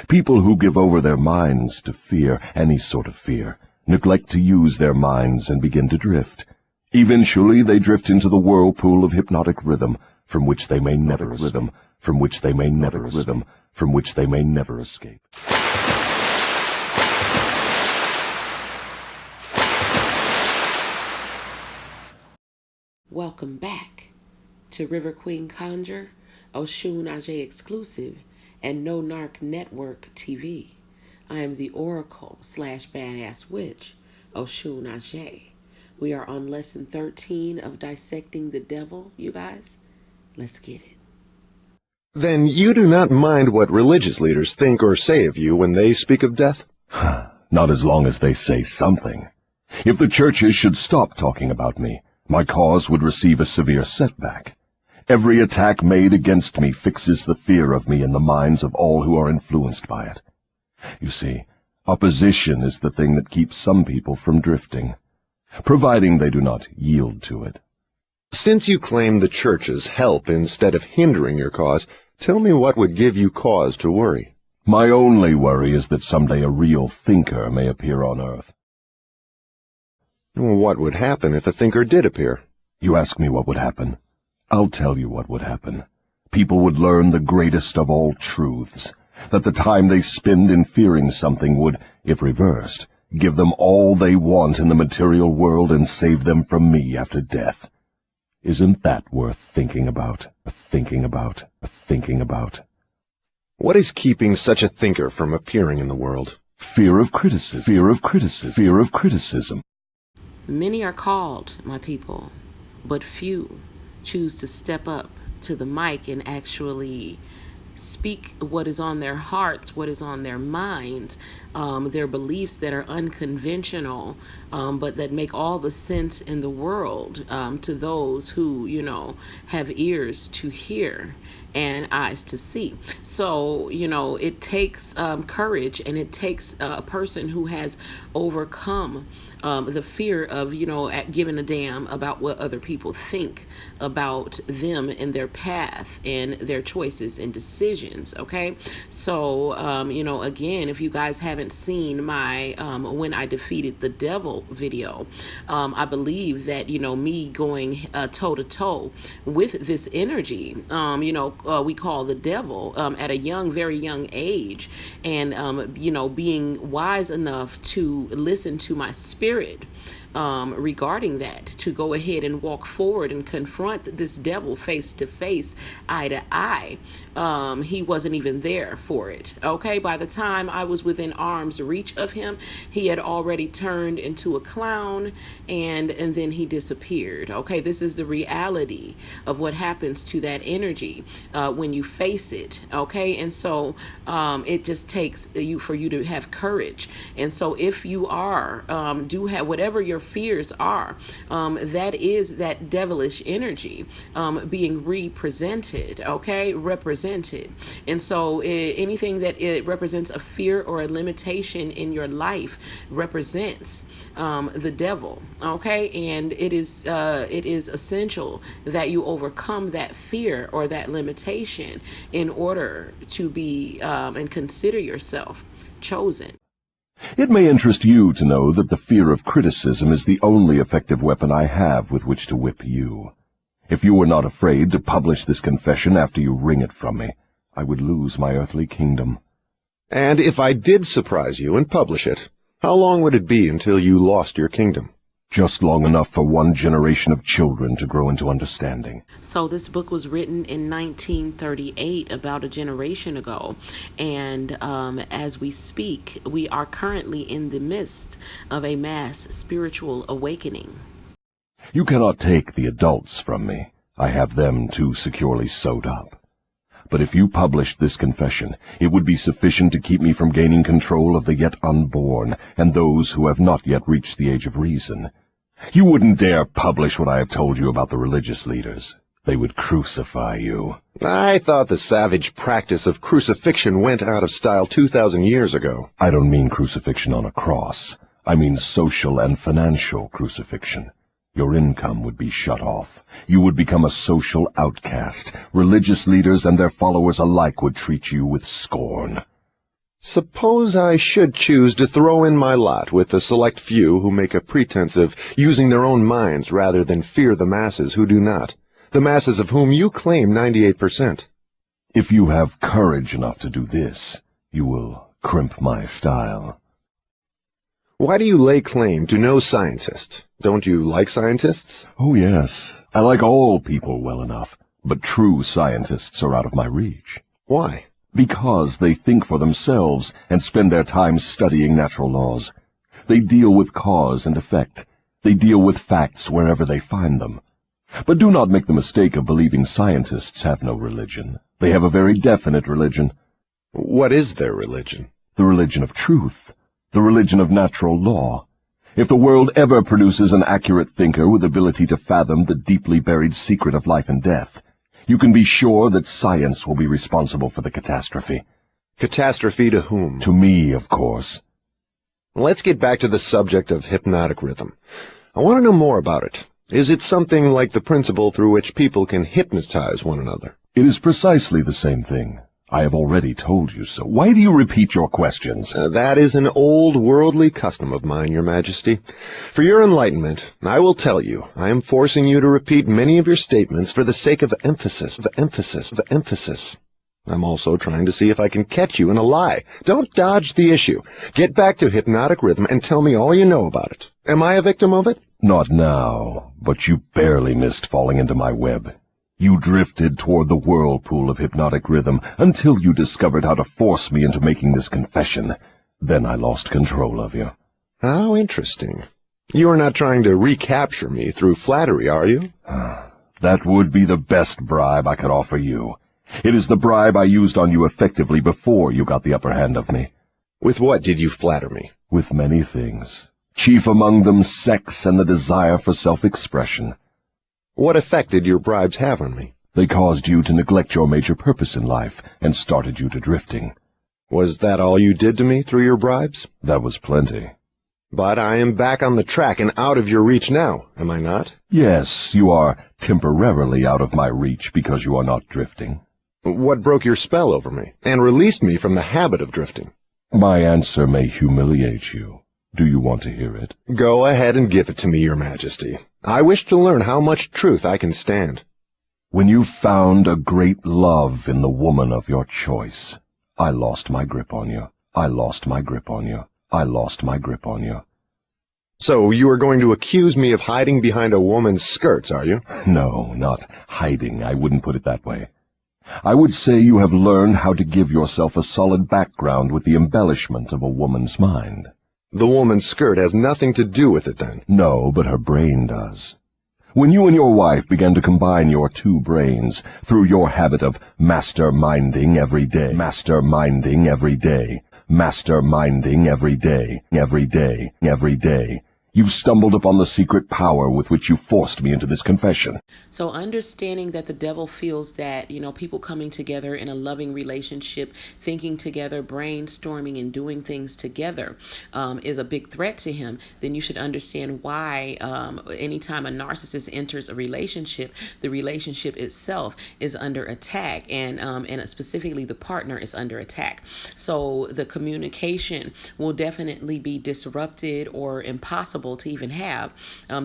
People who give over their minds to fear, any sort of fear, neglect to use their minds and begin to drift. Eventually they drift into the whirlpool of hypnotic rhythm, from which they may never escape. Welcome back to River Queen Conjure, Oshun Ajay Exclusive, and No Narc Network TV. I am the Oracle / BadassWitch, Oshun Ajay. We are on lesson 13 of Dissecting the Devil, you guys. Let's get it. Then you do not mind what religious leaders think or say of you when they speak of death? Not as long as they say something. If the churches should stop talking about me, my cause would receive a severe setback. Every attack made against me fixes the fear of me in the minds of all who are influenced by it. You see, opposition is the thing that keeps some people from drifting, providing they do not yield to it. Since you claim the churches help instead of hindering your cause, tell me what would give you cause to worry. My only worry is that someday a real thinker may appear on Earth. What would happen if a thinker did appear? You ask me what would happen. I'll tell you what would happen. People would learn the greatest of all truths, that the time they spend in fearing something would, if reversed, give them all they want in the material world and save them from me after death. Isn't that worth thinking about? What is keeping such a thinker from appearing in the world? Fear of criticism. Many are called, my people, but few choose to step up to the mic and actually speak what is on their hearts, what is on their minds, their beliefs that are unconventional, but that make all the sense in the world to those who, have ears to hear and eyes to see. So, it takes courage, and it takes a person who has overcome the fear of, giving a damn about what other people think about them and their path and their choices and decisions, okay? So, again, if you guys haven't seen my When I Defeated the Devil video, I believe that, me going toe-to-toe with this energy, we call the devil, at a very young age, and, being wise enough to listen to my spirit regarding that, to go ahead and walk forward and confront this devil face to face, eye to eye. He wasn't even there for it. Okay, by the time I was within arm's reach of him, he had already turned into a clown, and then he disappeared. Okay, this is the reality of what happens to that energy when you face it. Okay, and so it just takes for you to have courage. And so if you are do have whatever your fears are, that is that devilish energy being represented, represented. And so anything that it represents a fear or a limitation in your life represents the devil, and it is essential that you overcome that fear or that limitation in order to be and consider yourself chosen. It may interest you to know that the fear of criticism is the only effective weapon I have with which to whip you. If you were not afraid to publish this confession after you wring it from me, I would lose my earthly kingdom. And if I did surprise you and publish it, how long would it be until you lost your kingdom? Just long enough for one generation of children to grow into understanding. So this book was written in 1938, about a generation ago. And as we speak, we are currently in the midst of a mass spiritual awakening. You cannot take the adults from me. I have them too securely sewed up. But if you published this confession, it would be sufficient to keep me from gaining control of the yet unborn and those who have not yet reached the age of reason. You wouldn't dare publish what I have told you about the religious leaders. They would crucify you. I thought the savage practice of crucifixion went out of style 2,000 years ago. I don't mean crucifixion on a cross. I mean social and financial crucifixion. Your income would be shut off. You would become a social outcast. Religious leaders and their followers alike would treat you with scorn. Suppose I should choose to throw in my lot with the select few who make a pretense of using their own minds rather than fear the masses who do not, the masses of whom you claim 98%. If you have courage enough to do this, you will crimp my style. Why do you lay claim to no scientist? Don't you like scientists? Oh, yes. I like all people well enough, but true scientists are out of my reach. Why? Because they think for themselves and spend their time studying natural laws. They deal with cause and effect. They deal with facts wherever they find them. But do not make the mistake of believing scientists have no religion. They have a very definite religion. What is their religion? The religion of truth. The religion of natural law. If the world ever produces an accurate thinker with ability to fathom the deeply buried secret of life and death, you can be sure that science will be responsible for the catastrophe. Catastrophe to whom? To me, of course. Let's get back to the subject of hypnotic rhythm. I want to know more about it. Is it something like the principle through which people can hypnotize one another? It is precisely the same thing. I have already told you so. Why do you repeat your questions? That is an old worldly custom of mine, Your Majesty. For your enlightenment, I will tell you, I am forcing you to repeat many of your statements for the sake of emphasis. I'm also trying to see if I can catch you in a lie. Don't dodge the issue. Get back to hypnotic rhythm and tell me all you know about it. Am I a victim of it? Not now, but you barely missed falling into my web. You drifted toward the whirlpool of hypnotic rhythm until you discovered how to force me into making this confession. Then I lost control of you. How interesting. You are not trying to recapture me through flattery, are you? That would be the best bribe I could offer you. It is the bribe I used on you effectively before you got the upper hand of me. With what did you flatter me? With many things. Chief among them sex and the desire for self-expression. What effect did your bribes have on me? They caused you to neglect your major purpose in life and started you to drifting. Was that all you did to me through your bribes? That was plenty. But I am back on the track and out of your reach now, am I not? Yes, you are temporarily out of my reach because you are not drifting. What broke your spell over me and released me from the habit of drifting? My answer may humiliate you. Do you want to hear it? Go ahead and give it to me, Your Majesty. I wish to learn how much truth I can stand. When you found a great love in the woman of your choice, I lost my grip on you. I lost my grip on you. I lost my grip on you. So you are going to accuse me of hiding behind a woman's skirts, are you? No, not hiding. I wouldn't put it that way. I would say you have learned how to give yourself a solid background with the embellishment of a woman's mind. The woman's skirt has nothing to do with it, then? No, but her brain does. When you and your wife began to combine your two brains through your habit of masterminding every day, masterminding every day, masterminding every day, every day, every day, you stumbled upon the secret power with which you forced me into this confession. So understanding that the devil feels that, people coming together in a loving relationship, thinking together, brainstorming and doing things together is a big threat to him, then you should understand why anytime a narcissist enters a relationship, the relationship itself is under attack and specifically the partner is under attack. So the communication will definitely be disrupted or impossible to even have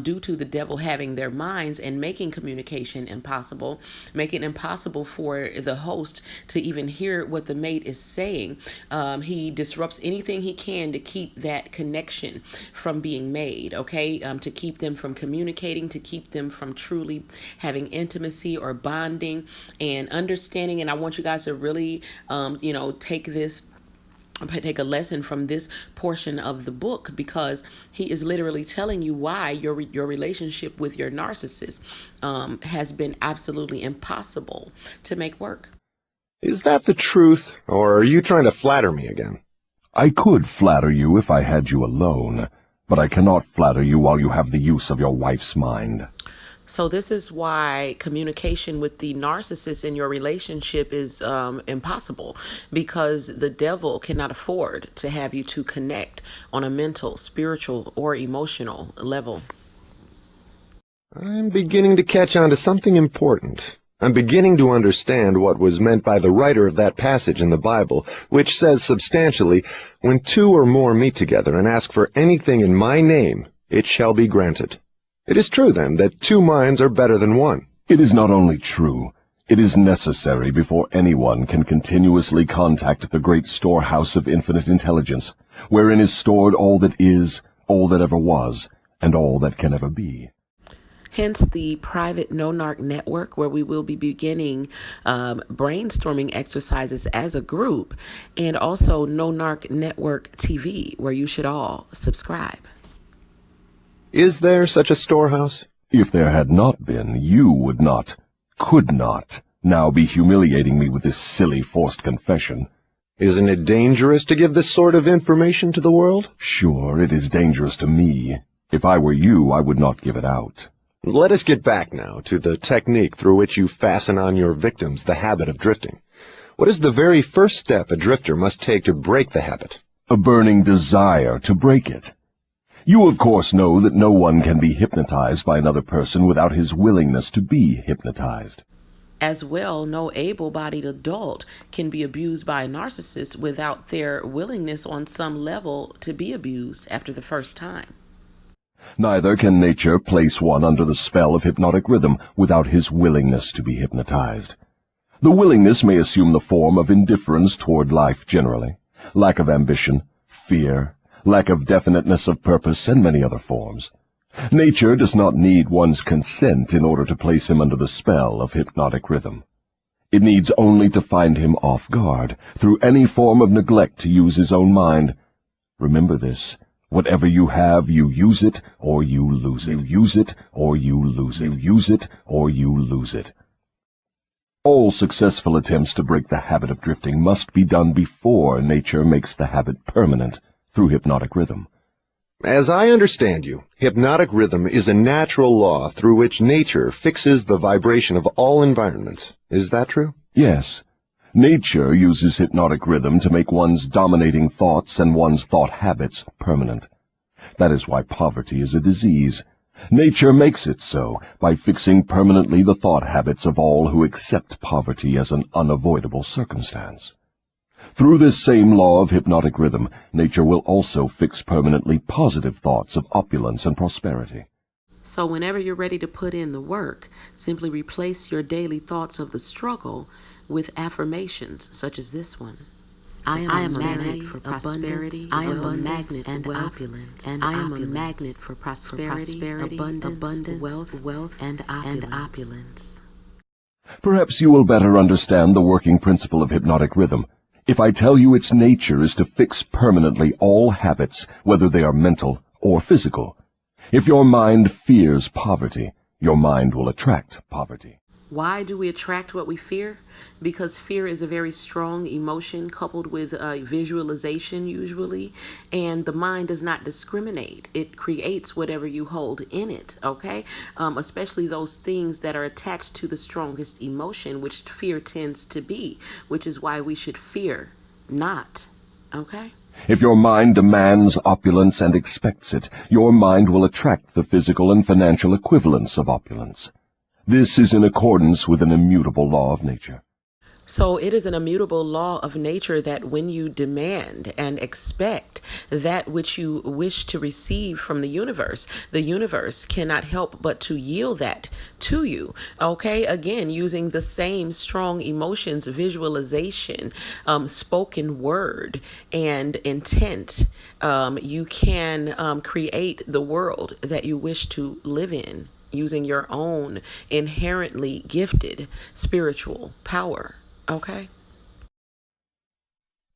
due to the devil having their minds and making communication impossible, making it impossible for the host to even hear what the mate is saying. He disrupts anything he can to keep that connection from being made, okay? To keep them from communicating, to keep them from truly having intimacy or bonding and understanding. And I want you guys to really, take a lesson from this portion of the book, because he is literally telling you why your relationship with your narcissist has been absolutely impossible to make work. Is that the truth, or are you trying to flatter me again? I could flatter you if I had you alone, but I cannot flatter you while you have the use of your wife's mind. So this is why communication with the narcissist in your relationship is impossible, because the devil cannot afford to have you to connect on a mental, spiritual, or emotional level. I'm beginning to catch on to something important. I'm beginning to understand what was meant by the writer of that passage in the Bible, which says substantially, when two or more meet together and ask for anything in my name, it shall be granted. It is true, then, that two minds are better than one. It is not only true, it is necessary before anyone can continuously contact the great storehouse of infinite intelligence, wherein is stored all that is, all that ever was, and all that can ever be. Hence the private No-Narc network, where we will be beginning brainstorming exercises as a group, and also No-Narc Network TV, where you should all subscribe. Is there such a storehouse? If there had not been, you would not, could not, now be humiliating me with this silly forced confession. Isn't it dangerous to give this sort of information to the world? Sure, it is dangerous to me. If I were you, I would not give it out. Let us get back now to the technique through which you fasten on your victims the habit of drifting. What is the very first step a drifter must take to break the habit? A burning desire to break it. You, of course, know that no one can be hypnotized by another person without his willingness to be hypnotized. As well, no able-bodied adult can be abused by a narcissist without their willingness on some level to be abused after the first time. Neither can nature place one under the spell of hypnotic rhythm without his willingness to be hypnotized. The willingness may assume the form of indifference toward life generally, lack of ambition, fear, lack of definiteness of purpose, and many other forms. Nature does not need one's consent in order to place him under the spell of hypnotic rhythm. It needs only to find him off guard, through any form of neglect to use his own mind. Remember this. Whatever you have, you use it, or you lose it. You use it, or you lose it. You use it, or you lose it. All successful attempts to break the habit of drifting must be done before nature makes the habit permanent through hypnotic rhythm. As I understand you, hypnotic rhythm is a natural law through which nature fixes the vibration of all environments. Is that true? Yes. Nature uses hypnotic rhythm to make one's dominating thoughts and one's thought habits permanent. That is why poverty is a disease. Nature makes it so by fixing permanently the thought habits of all who accept poverty as an unavoidable circumstance. Through this same law of hypnotic rhythm, nature will also fix permanently positive thoughts of opulence and prosperity. So whenever you're ready to put in the work, simply replace your daily thoughts of the struggle with affirmations such as this one. I am a magnet for prosperity. I am a magnet and opulence. And I am a magnet for prosperity, abundance, wealth, and opulence. Perhaps you will better understand the working principle of hypnotic rhythm if I tell you its nature is to fix permanently all habits, whether they are mental or physical. If your mind fears poverty, your mind will attract poverty. Why do we attract what we fear? Because fear is a very strong emotion coupled with visualization usually, and the mind does not discriminate. It creates whatever you hold in it, okay? Especially those things that are attached to the strongest emotion, which fear tends to be, which is why we should fear not, okay? If your mind demands opulence and expects it, your mind will attract the physical and financial equivalents of opulence. This is in accordance with an immutable law of nature. So it is an immutable law of nature that when you demand and expect that which you wish to receive from the universe cannot help but to yield that to you. Okay, again, using the same strong emotions, visualization, spoken word, and intent, you can create the world that you wish to live in, using your own inherently gifted spiritual power. Okay?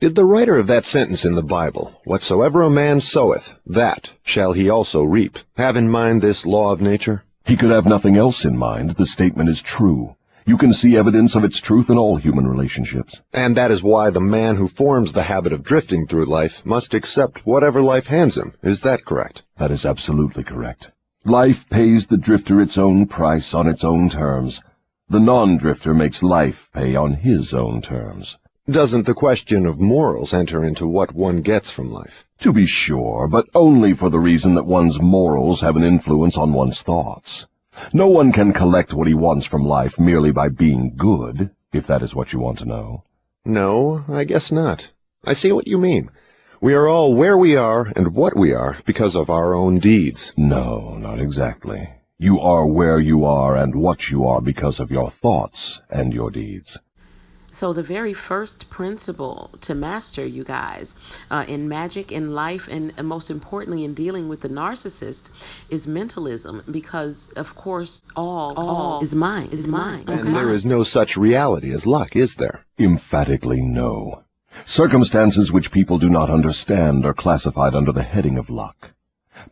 Did the writer of that sentence in the Bible, "Whatsoever a man soweth, that shall he also reap," have in mind this law of nature? He could have nothing else in mind. The statement is true. You can see evidence of its truth in all human relationships. And that is why the man who forms the habit of drifting through life must accept whatever life hands him. Is that correct? That is absolutely correct. Life pays the drifter its own price on its own terms. The non-drifter makes life pay on his own terms. Doesn't the question of morals enter into what one gets from life? To be sure, but only for the reason that one's morals have an influence on one's thoughts. No one can collect what he wants from life merely by being good, if that is what you want to know. No, I guess not. I see what you mean. We are all where we are and what we are because of our own deeds. No, not exactly. You are where you are and what you are because of your thoughts and your deeds. So the very first principle to master, you guys, in magic, in life, and most importantly in dealing with the narcissist is mentalism, because of course all is mine, is mine. And there is no such reality as luck, is there? Emphatically no. Circumstances which people do not understand are classified under the heading of luck.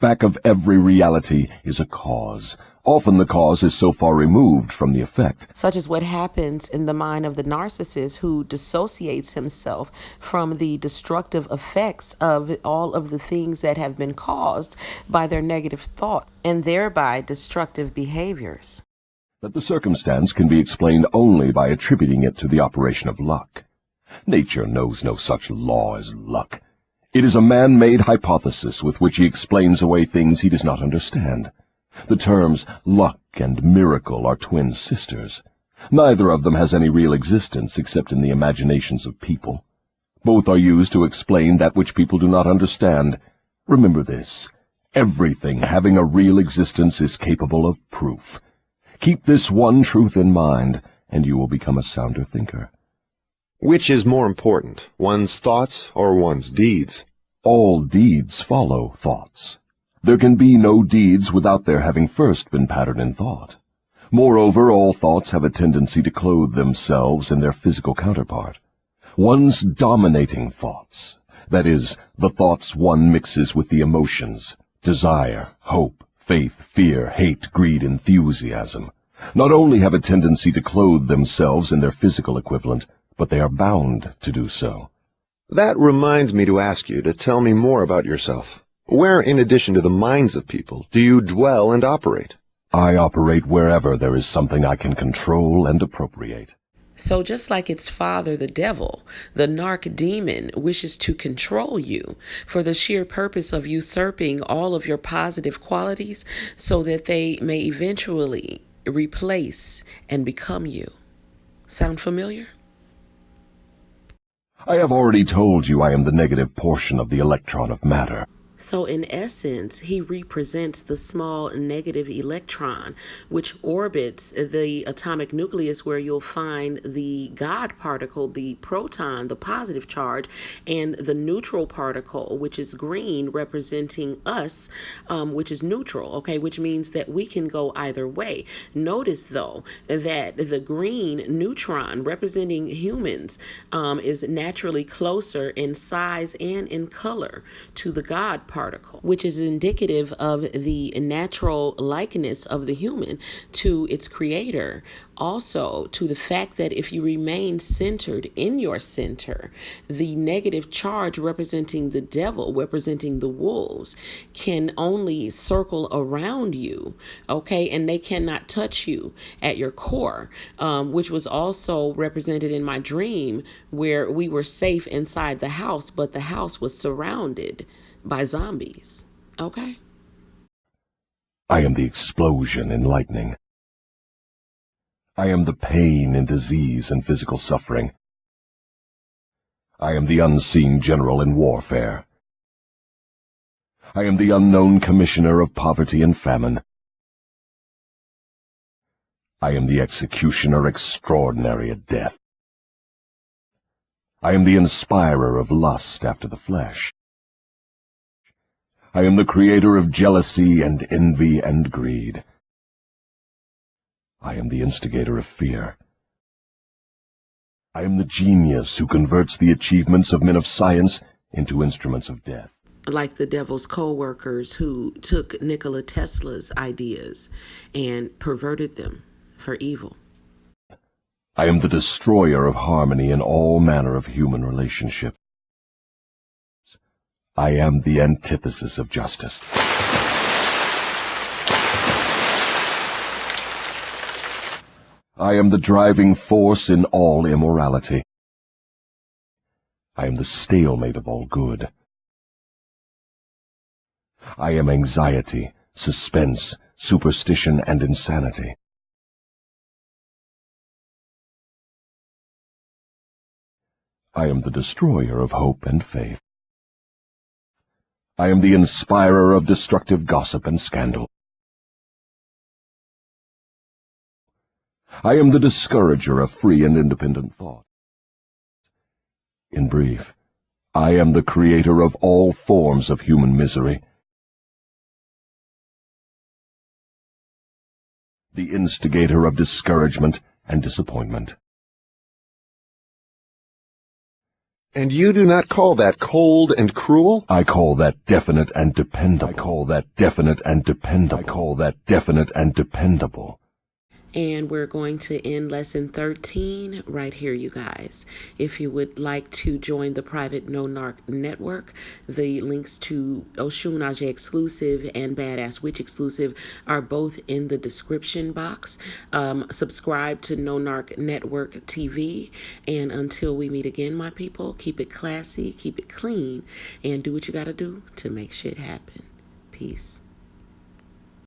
Back of every reality is a cause. Often the cause is so far removed from the effect. Such as what happens in the mind of the narcissist who dissociates himself from the destructive effects of all of the things that have been caused by their negative thought and thereby destructive behaviors. That the circumstance can be explained only by attributing it to the operation of luck. Nature knows no such law as luck. It is a man-made hypothesis with which he explains away things he does not understand. The terms luck and miracle are twin sisters. Neither of them has any real existence except in the imaginations of people. Both are used to explain that which people do not understand. Remember this: everything having a real existence is capable of proof. Keep this one truth in mind, and you will become a sounder thinker. Which is more important, one's thoughts or one's deeds? All deeds follow thoughts. There can be no deeds without their having first been patterned in thought. Moreover, all thoughts have a tendency to clothe themselves in their physical counterpart. One's dominating thoughts, that is, the thoughts one mixes with the emotions, desire, hope, faith, fear, hate, greed, enthusiasm, not only have a tendency to clothe themselves in their physical equivalent, but they are bound to do so. That reminds me to ask you to tell me more about yourself. Where, in addition to the minds of people, do you dwell and operate? I operate wherever there is something I can control and appropriate. So just like its father, the devil, the narc demon wishes to control you for the sheer purpose of usurping all of your positive qualities so that they may eventually replace and become you. Sound familiar? I have already told you I am the negative portion of the electron of matter. So in essence, he represents the small negative electron, which orbits the atomic nucleus, where you'll find the God particle, the proton, the positive charge, and the neutral particle, which is green, representing us, which is neutral, okay, which means that we can go either way. Notice, though, that the green neutron, representing humans, is naturally closer in size and in color to the God particle, which is indicative of the natural likeness of the human to its creator. Also, to the fact that if you remain centered in your center, the negative charge representing the devil, representing the wolves, can only circle around you, okay, and they cannot touch you at your core, which was also represented in my dream, where we were safe inside the house, but the house was surrounded by zombies. Okay? I am the explosion in lightning. I am the pain in disease and physical suffering. I am the unseen general in warfare. I am the unknown commissioner of poverty and famine. I am the executioner extraordinary at death. I am the inspirer of lust after the flesh. I am the creator of jealousy and envy and greed. I am the instigator of fear. I am the genius who converts the achievements of men of science into instruments of death. Like the devil's co-workers who took Nikola Tesla's ideas and perverted them for evil. I am the destroyer of harmony in all manner of human relationships. I am the antithesis of justice. I am the driving force in all immorality. I am the stalemate of all good. I am anxiety, suspense, superstition, and insanity. I am the destroyer of hope and faith. I am the inspirer of destructive gossip and scandal. I am the discourager of free and independent thought. In brief, I am the creator of all forms of human misery, the instigator of discouragement and disappointment. And you do not call that cold and cruel? I call that definite and dependable. I call that definite and dependable. I call that definite and dependable. And we're going to end lesson 13 right here, you guys. If you would like to join the private No Narc network, the links to Oshun Aje exclusive and Badass Witch exclusive are both in the description box. Subscribe to No Narc Network TV. And until we meet again, my people, keep it classy, keep it clean, and do what you got to do to make shit happen. Peace.